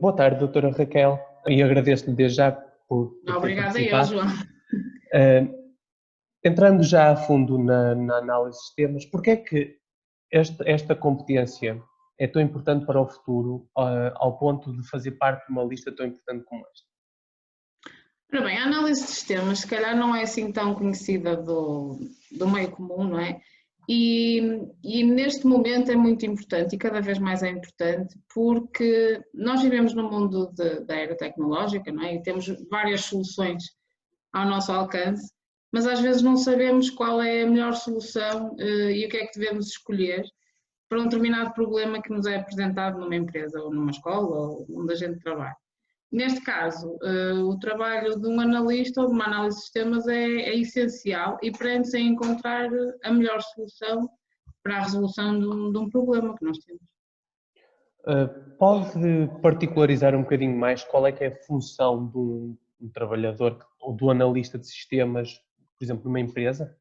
Boa tarde, doutora Raquel, e agradeço-lhe desde já por ter Obrigada eu, participado. João. Entrando já a fundo na análise de sistemas, porque é que esta competência é tão importante para o futuro, ao ponto de fazer parte de uma lista tão importante como esta? Ora bem, a análise de sistemas se calhar não é assim tão conhecida do meio comum, não é? E neste momento é muito importante e cada vez mais é importante porque nós vivemos num mundo da era tecnológica, não é? E temos várias soluções ao nosso alcance, mas às vezes não sabemos qual é a melhor solução e o que é que devemos escolher para um determinado problema que nos é apresentado numa empresa ou numa escola ou onde a gente trabalha. Neste caso, o trabalho de um analista ou de uma análise de sistemas é essencial e prende-se em encontrar a melhor solução para a resolução de um problema que nós temos. Pode particularizar um bocadinho mais qual é que é a função de um trabalhador ou do analista de sistemas, por exemplo, numa empresa?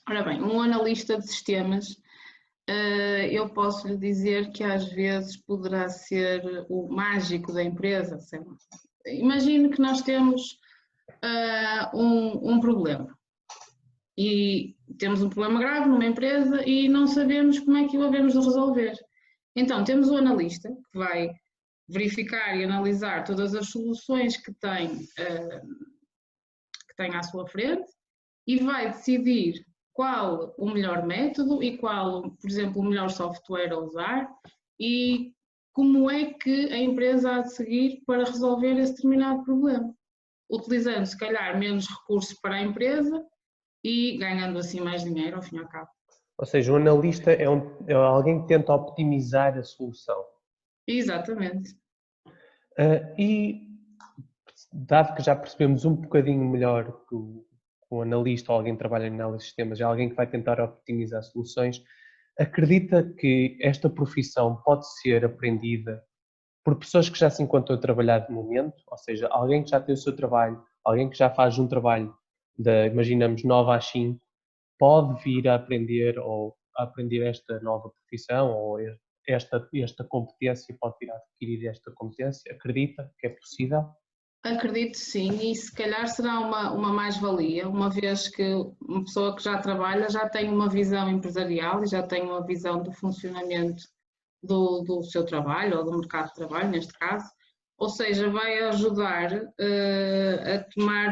Ora bem, um analista de sistemas, eu posso lhe dizer que às vezes poderá ser o mágico da empresa. Imagine que nós temos um problema e temos um problema grave numa empresa e não sabemos como é que o havemos de resolver. Então, temos o analista que vai verificar e analisar todas as soluções que tem à sua frente e vai decidir qual o melhor método e qual, por exemplo, o melhor software a usar e como é que a empresa há de seguir para resolver esse determinado problema, utilizando se calhar menos recursos para a empresa e ganhando assim mais dinheiro ao fim e ao cabo. Ou seja, o analista é alguém que tenta optimizar a solução. Exatamente. E dado que já percebemos um bocadinho melhor que o analista ou alguém que trabalha em análise de sistemas é alguém que vai tentar optimizar soluções, acredita que esta profissão pode ser aprendida por pessoas que já se encontram a trabalhar de momento, ou seja, alguém que já tem o seu trabalho, alguém que já faz um trabalho imaginamos, 9 às 5, pode vir a aprender ou a aprender esta nova profissão ou esta competência, pode vir a adquirir esta competência? Acredita que é possível? Acredito sim, e se calhar será uma mais-valia, uma vez que uma pessoa que já trabalha já tem uma visão empresarial e já tem uma visão do funcionamento do seu trabalho ou do mercado de trabalho, neste caso, ou seja, vai ajudar a tomar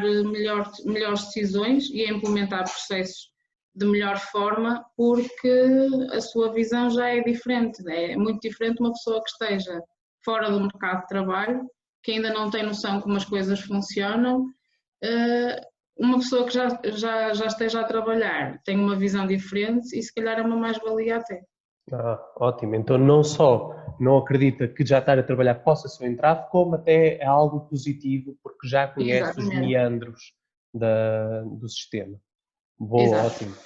melhores decisões e a implementar processos de melhor forma, porque a sua visão já é diferente, é muito diferente uma pessoa que esteja fora do mercado de trabalho, que ainda não tem noção como as coisas funcionam, uma pessoa que já esteja a trabalhar tem uma visão diferente e se calhar é uma mais-valia até. Ótimo, então não só não acredita que já estar a trabalhar possa ser um entrave, como até é algo positivo porque já conhece os Exatamente. meandros do sistema. Boa, Exato. ótimo.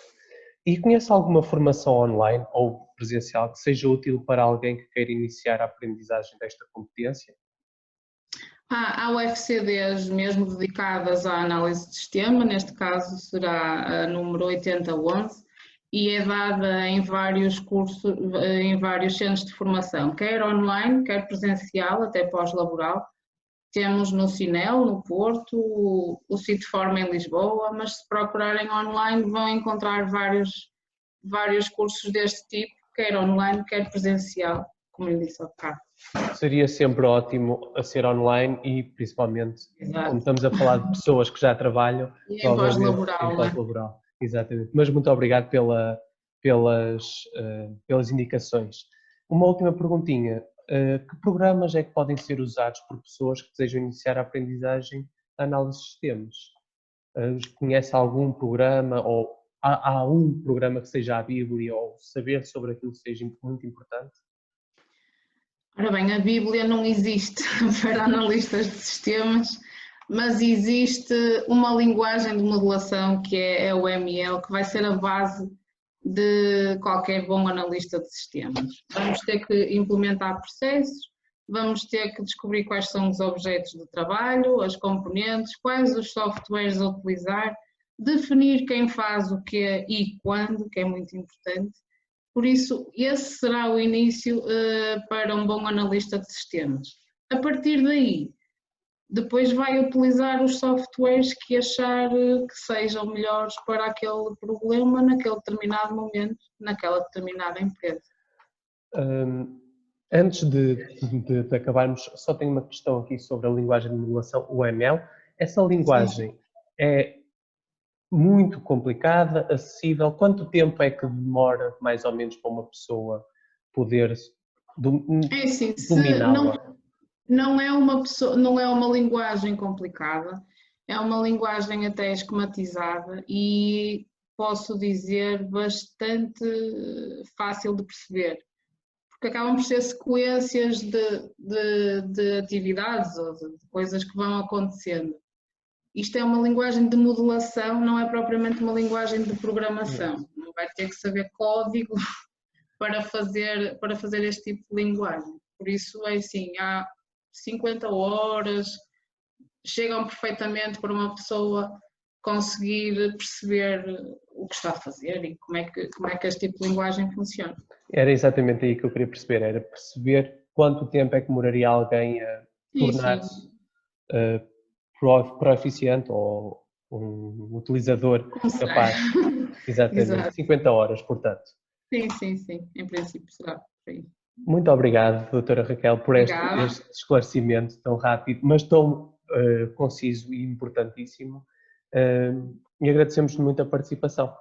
E conhece alguma formação online ou presencial que seja útil para alguém que queira iniciar a aprendizagem desta competência? Há UFCDs mesmo dedicadas à análise de sistema, neste caso será a número 8011, e é dada em vários cursos, em vários centros de formação, quer online, quer presencial, até pós-laboral. Temos no Cinel, no Porto, o Citeform em Lisboa, mas se procurarem online vão encontrar vários cursos deste tipo, quer online, quer presencial, como eu disse há bocado. Seria sempre ótimo a ser online e, principalmente, como Exato. estamos a falar de pessoas que já trabalham, E em provavelmente em pós-laboral, não é? pós-laboral. Exatamente. Mas muito obrigado pelas indicações. Uma última perguntinha. Que programas é que podem ser usados por pessoas que desejam iniciar a aprendizagem de análise de sistemas? Conhece algum programa ou há um programa que seja a Bíblia ou saber sobre aquilo seja muito importante? Ora bem, a Bíblia não existe para analistas de sistemas, mas existe uma linguagem de modelação que é o ML, que vai ser a base de qualquer bom analista de sistemas. Vamos ter que implementar processos, vamos ter que descobrir quais são os objetos de trabalho, as componentes, quais os softwares a utilizar, definir quem faz o quê e quando, que é muito importante. Por isso, esse será o início para um bom analista de sistemas. A partir daí, depois vai utilizar os softwares que achar que sejam melhores para aquele problema, naquele determinado momento, naquela determinada empresa. Antes de acabarmos, só tenho uma questão aqui sobre a linguagem de modelação, o ML. Essa linguagem é muito complicada, acessível? Quanto tempo é que demora, mais ou menos, para uma pessoa poder É assim, se dominá-la? não é uma pessoa, não é uma linguagem complicada, é uma linguagem até esquematizada e posso dizer bastante fácil de perceber, porque acabam por ser sequências de atividades ou de coisas que vão acontecendo. Isto é uma linguagem de modelação, não é propriamente uma linguagem de programação. Não vai ter que saber código para fazer este tipo de linguagem. Por isso, é assim, há 50 horas, chegam perfeitamente para uma pessoa conseguir perceber o que está a fazer e como é que este tipo de linguagem funciona. Era exatamente aí que eu queria perceber, era perceber quanto tempo é que demoraria alguém a tornar-se proficiente ou um utilizador capaz. Exatamente, Exato. 50 horas, portanto. Sim, em princípio será. Muito obrigado, doutora Raquel, por Obrigada. este esclarecimento tão rápido, mas tão conciso e importantíssimo. E agradecemos muito a participação.